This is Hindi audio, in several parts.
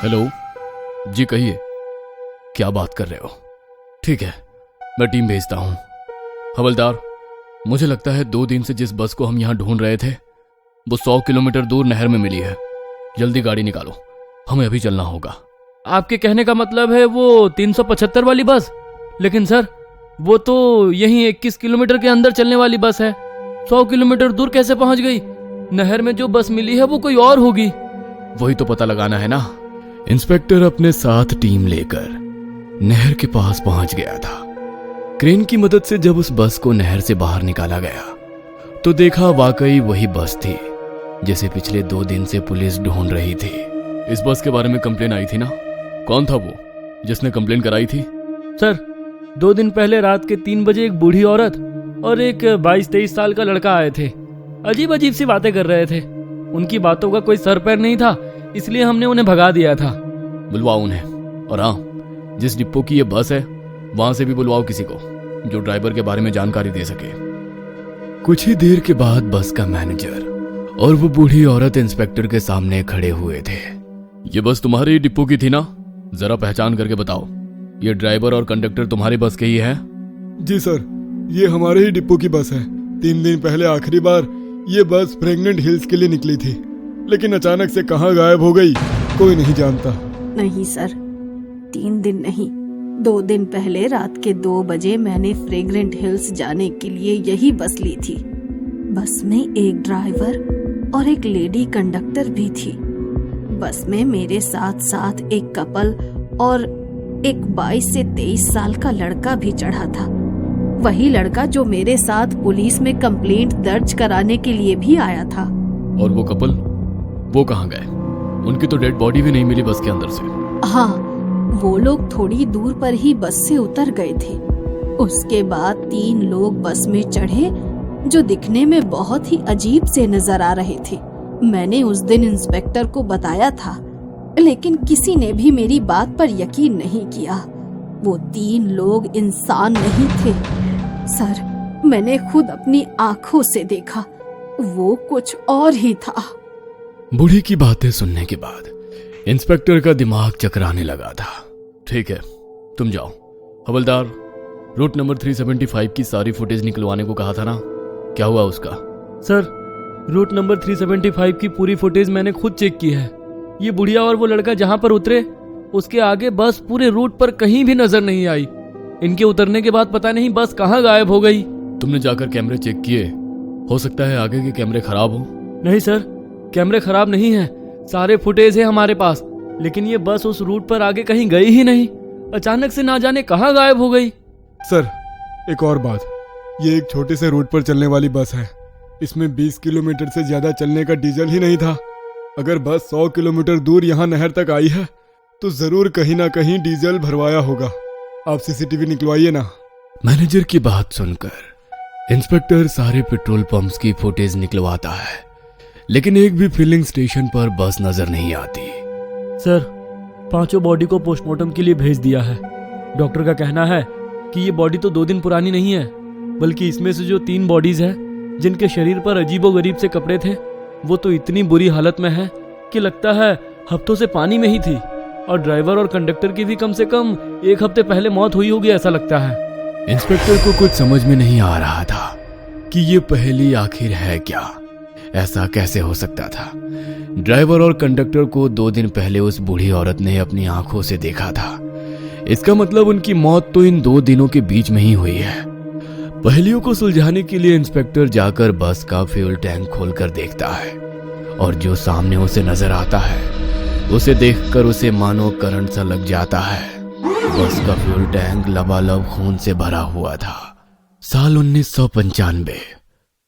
हेलो जी, कहिए, क्या बात कर रहे हो? ठीक है, मैं टीम भेजता हूँ। हवलदार, मुझे लगता है 2 दिन से जिस बस को हम यहाँ ढूंढ रहे थे वो 100 किलोमीटर दूर नहर में मिली है। जल्दी गाड़ी निकालो, हमें अभी चलना होगा। आपके कहने का मतलब है वो 375 वाली बस? लेकिन सर, वो तो यहीं 21 किलोमीटर के अंदर चलने वाली बस है। 100 किलोमीटर दूर कैसे पहुंच गई? नहर में जो बस मिली है वो कोई और होगी। वही तो पता लगाना है ना। इंस्पेक्टर अपने साथ टीम लेकर नहर के पास पहुंच गया था। क्रेन की मदद से जब उस बस को नहर से बाहर निकाला गया तो देखा वाकई वही बस थी जिसे पिछले 2 दिन से पुलिस ढूंढ रही थी। इस बस के बारे में कंप्लेन आई थी ना? कौन था वो जिसने कंप्लेन कराई थी? सर, 2 दिन पहले रात के 3 बजे एक बूढ़ी औरत और एक 22-23 साल का लड़का आए थे। अजीब अजीब सी बातें कर रहे थे। उनकी बातों का कोई सर पैर नहीं था, इसलिए हमने उन्हें भगा दिया था। बुलवाओ उन्हें, और हाँ, जिस डिपो की ये बस है वहां से भी बुलवाओ किसी को जो ड्राइवर के बारे में जानकारी दे सके। कुछ ही देर के बाद बस का मैनेजर और वो बूढ़ी औरत इंस्पेक्टर के सामने खड़े हुए थे। ये बस तुम्हारे डिपो की थी ना? जरा पहचान करके बताओ, ये ड्राइवर और कंडक्टर तुम्हारी बस के ही है? जी सर, ये हमारे ही डिपो की बस है। 3 दिन पहले आखिरी बार ये बस फ्रेगनेंट हिल्स के लिए निकली थी, लेकिन अचानक से कहाँ गायब हो गई कोई नहीं जानता। नहीं सर, 3 दिन नहीं, 2 दिन पहले रात के 2 बजे मैंने फ्रेग्रेंट हिल्स जाने के लिए यही बस ली थी। बस में एक ड्राइवर और एक लेडी कंडक्टर भी थी। बस में मेरे साथ साथ एक कपल और एक 22 से 23 साल का लड़का भी चढ़ा था। वही लड़का जो मेरे साथ पुलिस में कंप्लेंट दर्ज कराने के लिए भी आया था। और वो कपल, वो कहाँ गए? उनकी तो डेड बॉडी भी नहीं मिली बस के अंदर से। हाँ, वो लोग थोड़ी दूर पर ही बस से उतर गए थे। उसके बाद 3 लोग बस में चढ़े जो दिखने में बहुत ही अजीब से नजर आ रहे थे। मैंने उस दिन इंस्पेक्टर को बताया था, लेकिन किसी ने भी मेरी बात पर यकीन नहीं किया। वो 3 लोग इंसान नहीं थे सर, मैंने खुद अपनी आंखों से देखा, वो कुछ और ही था। बूढ़ी की बातें सुनने के बाद इंस्पेक्टर का दिमाग चकराने लगा था। ठीक है, तुम जाओ। हवलदार, रूट नंबर 375 की सारी फुटेज निकलवाने को कहा था ना, क्या हुआ उसका? सर, रूट नंबर 375 की पूरी फुटेज मैंने खुद चेक की है। ये बुढ़िया और वो लड़का जहां पर उतरे उसके आगे बस पूरे रूट पर कहीं भी नजर नहीं आई। इनके उतरने के बाद पता नहीं बस कहां गायब हो गई। तुमने जाकर कैमरे चेक किए? हो सकता है आगे के कैमरे खराब हो। नहीं सर, कैमरे खराब नहीं है, सारे फुटेज है हमारे पास, लेकिन ये बस उस रूट पर आगे कहीं गई ही नहीं। अचानक से ना जाने कहां गायब हो गई। सर, एक और बात, ये एक छोटे से रूट पर चलने वाली बस है। इसमें 20 किलोमीटर से ज्यादा चलने का डीजल ही नहीं था। अगर बस 100 किलोमीटर दूर यहाँ नहर तक आई है तो जरूर कहीं ना कहीं डीजल भरवाया होगा। आप सीसीटीवी निकलवाइए ना। मैनेजर की बात सुनकर इंस्पेक्टर सारे पेट्रोल पंप्स की फुटेज निकलवाता है, लेकिन एक भी फिलिंग स्टेशन पर बस नजर नहीं आती। सर, 5 बॉडी को पोस्टमार्टम के लिए भेज दिया है। डॉक्टर का कहना है कि ये बॉडी तो 2 दिन पुरानी नहीं है, बल्कि इसमें से जो 3 बॉडीज हैं जिनके शरीर पर अजीबोगरीब से कपड़े थे, वो तो इतनी बुरी हालत में है कि लगता है हफ्तों से पानी में ही थी। और ड्राइवर और कंडक्टर की भी कम से कम 1 हफ्ते पहले मौत हुई होगी, ऐसा लगता है। इंस्पेक्टर को कुछ समझ में नहीं आ रहा था कि ये पहेली आखिर है क्या। ऐसा कैसे हो सकता था? ड्राइवर और कंडक्टर को 2 दिन पहले उस बूढ़ी औरत ने अपनी आंखों से देखा था। इसका मतलब उनकी मौत तो इन 2 दिनों के बीच में ही हुई है। पहेलियों को सुलझाने के लिए इंस्पेक्टर जाकर बस का फ्यूल टैंक खोलकर देखता है, और जो सामने उसे नजर आता है उसे देखकर उसे मानो करंट सा लग जाता है। बस का फ्यूल टैंक लबालब खून से भरा हुआ था। साल 1995,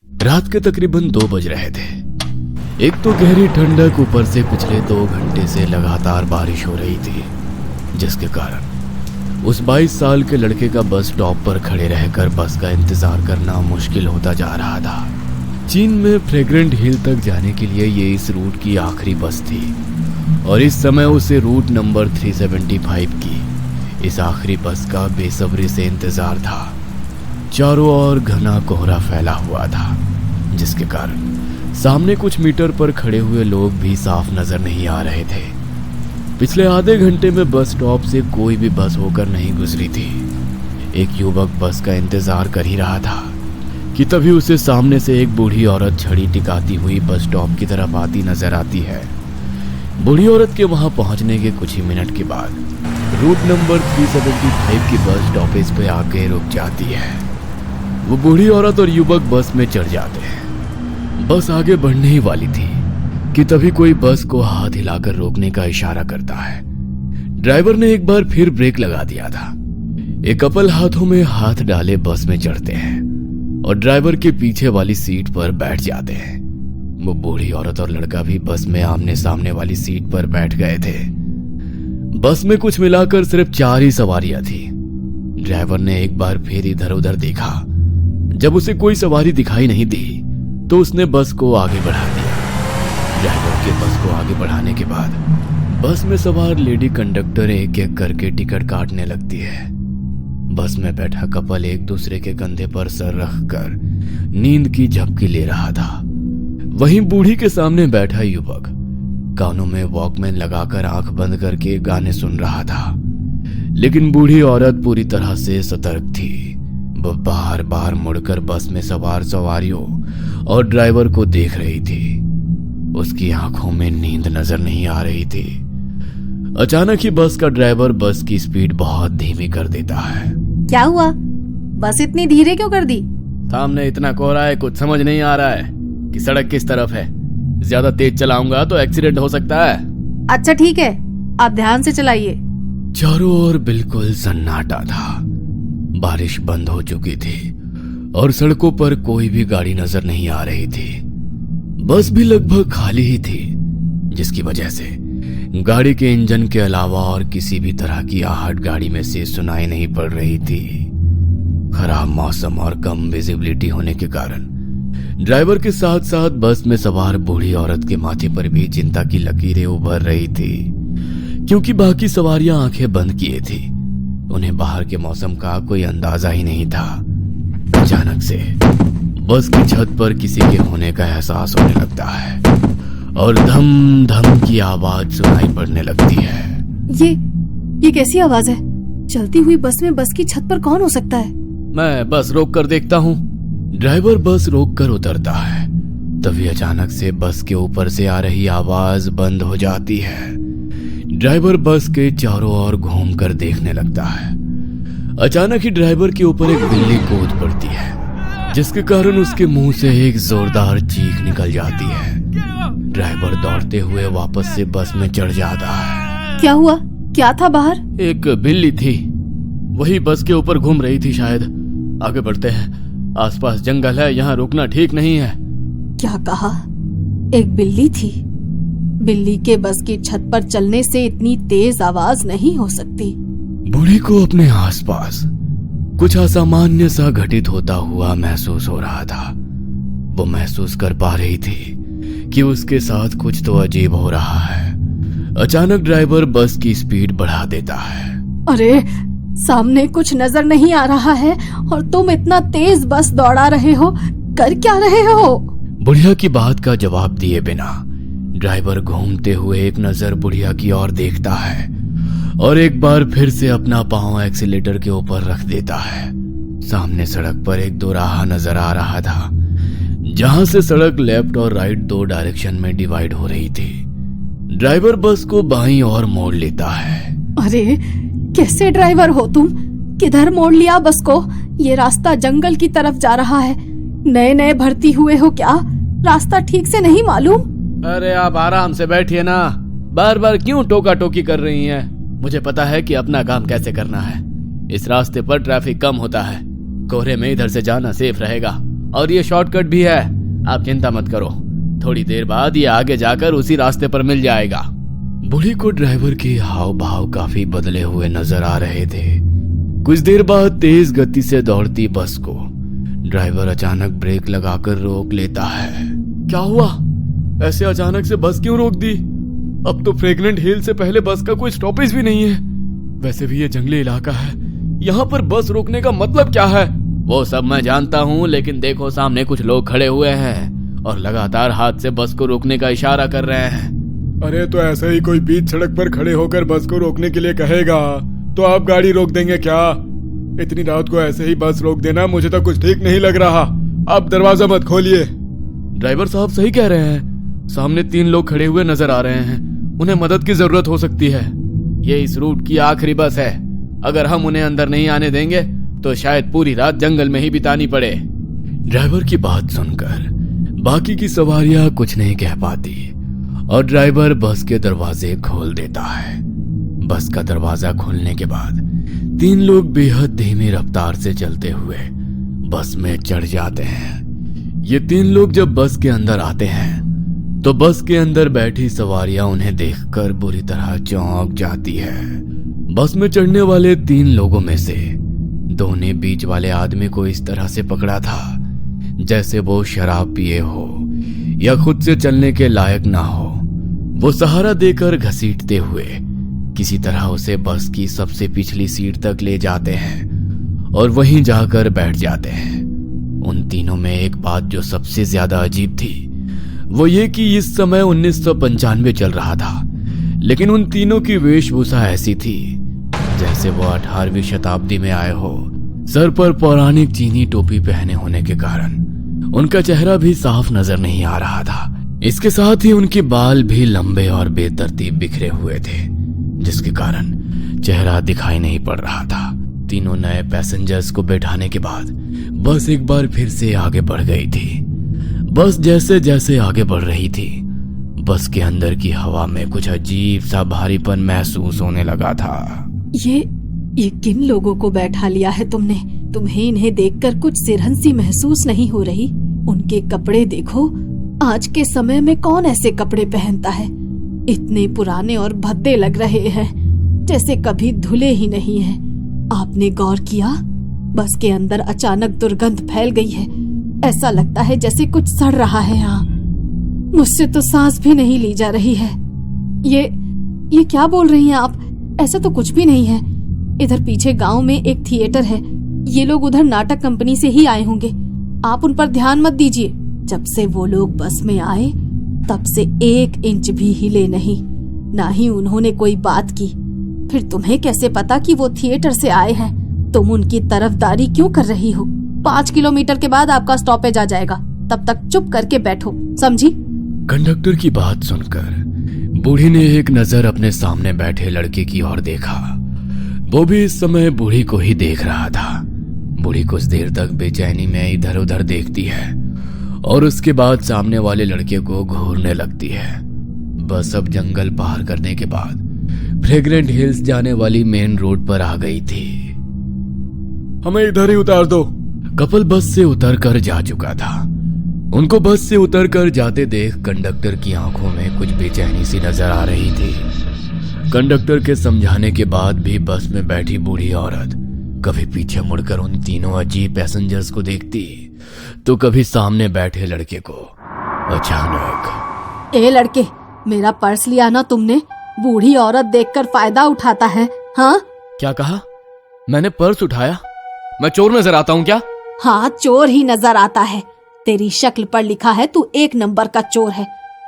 रात के तकरीबन 2 बज रहे थे। एक तो गहरी ठंडक, ऊपर से पिछले 2 घंटे से लगातार बारिश हो रही थी, जिसके कारण उस 22 साल के लड़के का बस स्टॉप पर खड़े रहकर बस का इंतजार करना मुश्किल होता जा रहा था। चीन में फ्रेग्रेंट हिल तक जाने के लिए ये इस रूट की आखिरी बस थी, और इस समय उसे रूट नंबर 375 की इस आखिरी बस का बेसब्री से इंतजार था। चारों ओर घना कोहरा फैला हुआ था, जिसके कारण सामने कुछ मीटर पर खड़े हुए लोग भी साफ नजर नहीं आ रहे थे। पिछले आधे घंटे में बस स्टॉप से कोई भी बस होकर नहीं गुजरी थी। एक युवक बस का इंतजार कर ही रहा था कि तभी उसे सामने से एक बूढ़ी औरत छड़ी टिकाती हुई बस स्टॉप की तरफ आती नजर आती है। बूढ़ी औरत के वहां पहुंचने के कुछ ही मिनट के बाद रूट नंबर 375 की बस स्टॉपेज पे आके रुक जाती है। वो बूढ़ी औरत और युवक बस में चढ़ जाते हैं। बस आगे बढ़ने ही वाली थी कि तभी कोई बस को हाथ हिलाकर रोकने का इशारा करता है। ड्राइवर ने एक बार फिर ब्रेक लगा दिया था। एक कपल हाथों में हाथ डाले बस में चढ़ते हैं और ड्राइवर के पीछे वाली सीट पर बैठ जाते हैं। वो बूढ़ी औरत और लड़का भी बस में आमने सामने वाली सीट पर बैठ गए थे। बस में कुछ मिलाकर सिर्फ 4 ही सवारियां थी। ड्राइवर ने एक बार फिर इधर उधर देखा। जब उसे कोई सवारी दिखाई नहीं दी तो उसने बस को आगे बढ़ा दिया। ड्राइवर के बस को आगे बढ़ाने के बाद बस में सवार लेडी कंडक्टर एक एक करके टिकट काटने लगती है। बस में बैठा कपल एक दूसरे के कंधे पर सर रखकर नींद की झपकी ले रहा था। वहीं बूढ़ी के सामने बैठा युवक कानों में वॉकमैन लगाकर आंख बंद करके गाने सुन रहा था। लेकिन बूढ़ी औरत पूरी तरह से सतर्क थी। वह बार बार मुड़कर बस में सवार सवारियों और ड्राइवर को देख रही थी। उसकी आंखों में नींद नजर नहीं आ रही थी। अचानक ही बस का ड्राइवर बस की स्पीड बहुत धीमी कर देता है। क्या हुआ? बस इतनी धीरे क्यों कर दी? सामने इतना कोहरा है, कुछ समझ नहीं आ रहा है कि सड़क किस तरफ है। ज्यादा तेज चलाऊंगा तो एक्सीडेंट हो सकता है। अच्छा ठीक है, आप ध्यान से चलाइए। चारों ओर बिल्कुल सन्नाटा था। बारिश बंद हो चुकी थी और सड़कों पर कोई भी गाड़ी नजर नहीं आ रही थी। बस भी लगभग खाली ही थी, जिसकी वजह से गाड़ी के इंजन के अलावा और किसी भी तरह की आहट गाड़ी में से सुनाई नहीं पड़ रही थी। खराब मौसम और कम विजिबिलिटी होने के कारण ड्राइवर के साथ साथ बस में सवार बूढ़ी औरत के माथे पर भी चिंता की लकीरें उभर रही थी, क्योंकि बाकी सवारियां आंखें बंद किए थी। उन्हें बाहर के मौसम का कोई अंदाजा ही नहीं था। अचानक से बस की छत पर किसी के होने का एहसास होने लगता है और धम धम की आवाज सुनाई पड़ने लगती है। ये कैसी आवाज है? चलती हुई बस में बस की छत पर कौन हो सकता है? मैं बस रोक कर देखता हूँ। ड्राइवर बस रोक कर उतरता है। तभी अचानक से बस के ऊपर से आ रही आवाज बंद हो जाती है। ड्राइवर बस के चारों ओर घूम कर देखने लगता है। अचानक ही ड्राइवर के ऊपर एक बिल्ली कूद पड़ती है, जिसके कारण उसके मुंह से एक जोरदार चीख निकल जाती है। ड्राइवर दौड़ते हुए वापस से बस में चढ़ जाता है। क्या हुआ? क्या था बाहर? एक बिल्ली थी, वही बस के ऊपर घूम रही थी शायद। आगे बढ़ते हैं, आसपास जंगल है, यहाँ रुकना ठीक नहीं है। क्या कहा? एक बिल्ली थी? बिल्ली के बस की छत पर चलने से इतनी तेज आवाज नहीं हो सकती। बूढ़ी को अपने आसपास कुछ असामान्य सा घटित होता हुआ महसूस हो रहा था। वो महसूस कर पा रही थी कि उसके साथ कुछ तो अजीब हो रहा है। अचानक ड्राइवर बस की स्पीड बढ़ा देता है। अरे, सामने कुछ नजर नहीं आ रहा है और तुम इतना तेज बस दौड़ा रहे हो, कर क्या रहे हो? बुढ़िया की बात का जवाब दिए बिना ड्राइवर घूमते हुए एक नजर बुढ़िया की ओर देखता है और एक बार फिर से अपना पांव एक्सीलेटर के ऊपर रख देता है। सामने सड़क पर एक दोराहा नजर आ रहा था, जहां से सड़क लेफ्ट और राइट 2 डायरेक्शन में डिवाइड हो रही थी। ड्राइवर बस को बाईं ओर मोड़ लेता है। अरे, कैसे ड्राइवर हो तुम? किधर मोड़ लिया बस को? ये रास्ता जंगल की तरफ जा रहा है। नए नए भर्ती हुए हो क्या? रास्ता ठीक से नहीं मालूम? अरे आप आराम से बैठिए ना, बार बार क्यों टोका टोकी कर रही हैं? मुझे पता है कि अपना काम कैसे करना है। इस रास्ते पर ट्रैफिक कम होता है, कोहरे में इधर से जाना सेफ रहेगा और ये शॉर्टकट भी है। आप चिंता मत करो, थोड़ी देर बाद ये आगे जाकर उसी रास्ते पर मिल जाएगा। बूढ़ी को ड्राइवर के हाव भाव काफी बदले हुए नजर आ रहे थे। कुछ देर बाद तेज गति से दौड़ती बस को ड्राइवर अचानक ब्रेक लगाकर रोक लेता है। क्या हुआ? ऐसे अचानक से बस क्यों रोक दी? अब तो फ्रेग्रेंट हिल से पहले बस का कोई स्टॉपेज भी नहीं है। वैसे भी ये जंगली इलाका है, यहाँ पर बस रोकने का मतलब क्या है? वो सब मैं जानता हूँ, लेकिन देखो सामने कुछ लोग खड़े हुए हैं और लगातार हाथ से बस को रोकने का इशारा कर रहे हैं। अरे तो ऐसे ही कोई बीच सड़क पर खड़े होकर बस को रोकने के लिए कहेगा तो आप गाड़ी रोक देंगे क्या? इतनी रात को ऐसे ही बस रोक देना मुझे तो कुछ ठीक नहीं लग रहा। आप दरवाजा मत खोलिए। ड्राइवर साहब सही कह रहे हैं, सामने 3 लोग खड़े हुए नजर आ रहे हैं, उन्हें मदद की जरूरत हो सकती है। ये इस रूट की आखिरी बस है, अगर हम उन्हें अंदर नहीं आने देंगे तो शायद पूरी रात जंगल में ही बितानी पड़े। ड्राइवर की बात सुनकर बाकी की सवारियां कुछ नहीं कह पाती और ड्राइवर बस के दरवाजे खोल देता है। बस का दरवाजा खोलने के बाद 3 लोग बेहद धीमी रफ्तार से चलते हुए बस में चढ़ जाते हैं। ये 3 लोग जब बस के अंदर आते हैं तो बस के अंदर बैठी सवारियां उन्हें देखकर बुरी तरह चौंक जाती है। बस में चढ़ने वाले 3 लोगों में से 2 ने बीच वाले आदमी को इस तरह से पकड़ा था जैसे वो शराब पिए हो या खुद से चलने के लायक ना हो। वो सहारा देकर घसीटते हुए किसी तरह उसे बस की सबसे पिछली सीट तक ले जाते हैं और वहीं जाकर बैठ जाते हैं। उन तीनों में एक बात जो सबसे ज्यादा अजीब थी वो ये कि इस समय 1995 चल रहा था, लेकिन उन तीनों की वेशभूषा ऐसी थी जैसे वो 18वीं शताब्दी में आए हो। सर पर पौराणिक चीनी टोपी पहने होने के कारण उनका चेहरा भी साफ नजर नहीं आ रहा था। इसके साथ ही उनके बाल भी लंबे और बेतरतीब बिखरे हुए थे, जिसके कारण चेहरा दिखाई नहीं पड़ रहा था। तीनों नए पैसेंजर्स को बैठाने के बाद बस एक बार फिर से आगे बढ़ गई थी। बस जैसे जैसे आगे बढ़ रही थी, बस के अंदर की हवा में कुछ अजीब सा भारीपन महसूस होने लगा था। ये किन लोगों को बैठा लिया है तुमने? तुम्हें इन्हें देखकर कुछ सिरहंसी महसूस नहीं हो रही? उनके कपड़े देखो, आज के समय में कौन ऐसे कपड़े पहनता है? इतने पुराने और भद्दे लग रहे हैं, जैसे कभी धुले ही नहीं हैं। आपने गौर किया? बस के अंदर अचानक दुर्गंध फैल गई है। ऐसा लगता है जैसे कुछ सड़ रहा है यहाँ। मुझसे तो सांस भी नहीं ली जा रही है। ये क्या बोल रही हैं आप? ऐसा तो कुछ भी नहीं है। इधर पीछे गांव में एक थिएटर है, ये लोग उधर नाटक कंपनी से ही आए होंगे। आप उन पर ध्यान मत दीजिए। जब से वो लोग बस में आए तब से 1 इंच भी हिले नहीं, ना ही उन्होंने कोई बात की। फिर तुम्हें कैसे पता कि वो थिएटर से आए हैं? तुम उनकी तरफदारी क्यों कर रही हो? 5 किलोमीटर के बाद आपका स्टॉपेज आ जाएगा, तब तक चुप करके बैठो, समझी? कंडक्टर की बात सुनकर बूढ़ी ने एक नजर अपने सामने बैठे लड़के की ओर देखा। वो भी इस समय बूढ़ी को ही देख रहा था। बूढ़ी कुछ देर तक बेचैनी में इधर उधर देखती है और उसके बाद सामने वाले लड़के को घूरने लगती है। बस अब जंगल पार करने के बाद फ्रेग्रेंट हिल्स जाने वाली मेन रोड पर आ गई थी। हमें इधर ही उतार दो। कपल बस से उतरकर जा चुका था। उनको बस से उतरकर जाते देख कंडक्टर की आंखों में कुछ बेचैनी सी नजर आ रही थी। कंडक्टर के समझाने के बाद भी बस में बैठी बूढ़ी औरत कभी पीछे मुड़कर उन तीनों अजीब पैसेंजर्स को देखती तो कभी सामने बैठे लड़के को। अचानक, ए लड़के, मेरा पर्स लिया ना तुमने? बूढ़ी औरत देखकर फायदा उठाता है, हाँ? क्या कहा? मैंने पर्स उठाया? मैं चोर नजर आता हूँ क्या? हाँ, चोर ही नजर आता है। तेरी शक्ल पर लिखा है तू 1 नंबर का चोर है।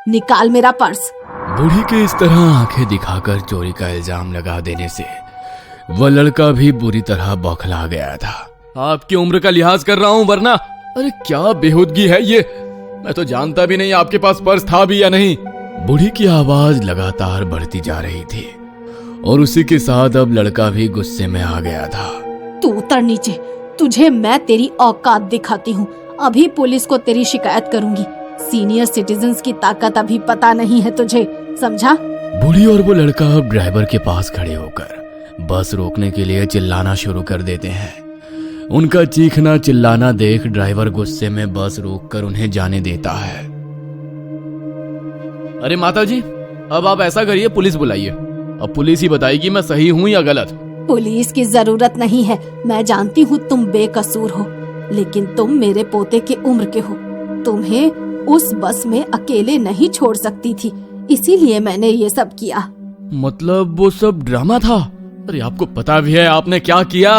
निकाल मेरा पर्स। बूढ़ी के इस तरह आंखें दिखाकर चोरी का इल्जाम लगा देने से वह लड़का भी बुरी तरह बौखला गया था। आपकी उम्र का लिहाज कर रहा हूँ वरना। अरे क्या बेहुदगी है ये, मैं तो जानता भी नहीं आपके पास पर्स था भी या नहीं। बूढ़ी की आवाज लगातार बढ़ती जा रही थी और उसी के साथ अब लड़का भी गुस्से में आ गया था। तू उतर नीचे, तुझे मैं तेरी औकात दिखाती हूँ। अभी पुलिस को तेरी शिकायत करूंगी। सीनियर सिटीजन्स की ताकत अभी पता नहीं है तुझे, समझा? बूढ़ी और वो लड़का अब ड्राइवर के पास खड़े होकर बस रोकने के लिए चिल्लाना शुरू कर देते हैं। उनका चीखना चिल्लाना देख ड्राइवर गुस्से में बस रोककर उन्हें जाने देता है। अरे माता जी, अब आप ऐसा करिए, पुलिस बुलाइए। अब पुलिस ही बताएगी मैं सही हूँ या गलत। पुलिस की जरूरत नहीं है। मैं जानती हूँ तुम बेकसूर हो, लेकिन तुम मेरे पोते के उम्र के हो। तुम्हें उस बस में अकेले नहीं छोड़ सकती थी, इसीलिए मैंने ये सब किया। मतलब वो सब ड्रामा था? अरे आपको पता भी है आपने क्या किया?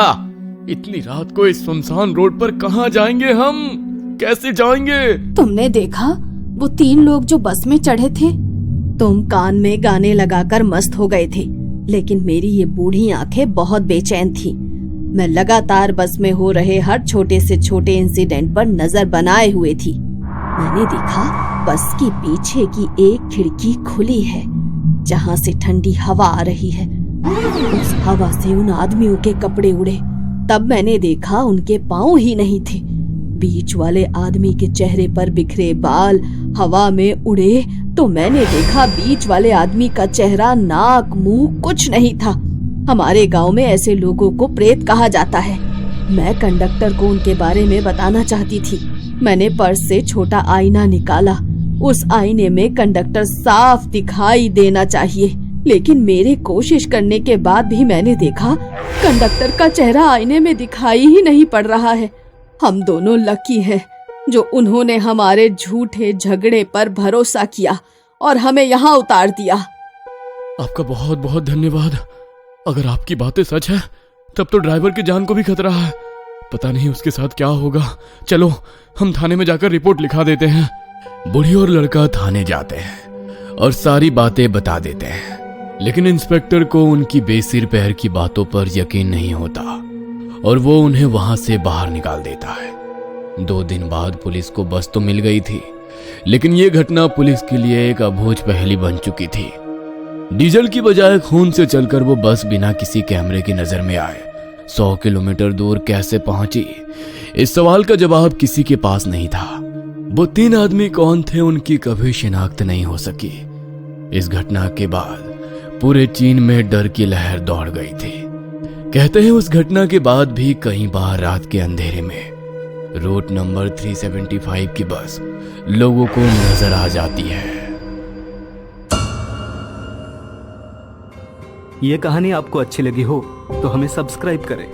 इतनी रात को इस सुनसान रोड पर कहाँ जाएंगे हम? कैसे जाएंगे? तुमने देखा वो 3 लोग जो बस में चढ़े थे? तुम कान में गाने लगाकर मस्त हो गए थे, लेकिन मेरी ये बूढ़ी आंखें बहुत बेचैन थी। मैं लगातार बस में हो रहे हर छोटे से छोटे इंसिडेंट पर नजर बनाए हुए थी। मैंने देखा बस के पीछे की एक खिड़की खुली है, जहां से ठंडी हवा आ रही है। उस हवा से उन आदमियों के कपड़े उड़े। तब मैंने देखा उनके पाँव ही नहीं थे। बीच वाले आदमी के चेहरे पर बिखरे बाल हवा में उड़े तो मैंने देखा बीच वाले आदमी का चेहरा, नाक, मुंह कुछ नहीं था। हमारे गांव में ऐसे लोगों को प्रेत कहा जाता है। मैं कंडक्टर को उनके बारे में बताना चाहती थी। मैंने पर्स से छोटा आईना निकाला। उस आईने में कंडक्टर साफ दिखाई देना चाहिए, लेकिन मेरे कोशिश करने के बाद भी मैंने देखा कंडक्टर का चेहरा आईने में दिखाई ही नहीं पड़ रहा है। हम दोनों लकी हैं जो उन्होंने हमारे झूठे झगड़े पर भरोसा किया और हमें यहाँ उतार दिया। आपका बहुत बहुत धन्यवाद। अगर आपकी बातें सच है तब तो ड्राइवर की जान को भी खतरा है। पता नहीं उसके साथ क्या होगा। चलो हम थाने में जाकर रिपोर्ट लिखा देते हैं। बूढ़ी और लड़का थाने जाते हैं और सारी बातें बता देते हैं, लेकिन इंस्पेक्टर को उनकी बेसिर पैर की बातों पर यकीन नहीं होता और वो उन्हें वहां से बाहर निकाल देता है। 2 दिन बाद पुलिस को बस तो मिल गई थी, लेकिन ये घटना पुलिस के लिए एक अबूझ पहेली बन चुकी थी। डीजल की बजाय खून से चलकर वो बस बिना किसी कैमरे की नजर में आए 100 किलोमीटर दूर कैसे पहुंची, इस सवाल का जवाब किसी के पास नहीं था। वो 3 आदमी कौन थे उनकी कभी शिनाख्त नहीं हो सकी। इस घटना के बाद पूरे चीन में डर की लहर दौड़ गई थी। कहते हैं उस घटना के बाद भी कई बार रात के अंधेरे में रूट नंबर 375 की बस लोगों को नजर आ जाती है। ये कहानी आपको अच्छी लगी हो तो हमें सब्सक्राइब करें,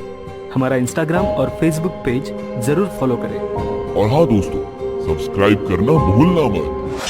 हमारा इंस्टाग्राम और फेसबुक पेज जरूर फॉलो करें। और हाँ दोस्तों, सब्सक्राइब करना भूलना मत।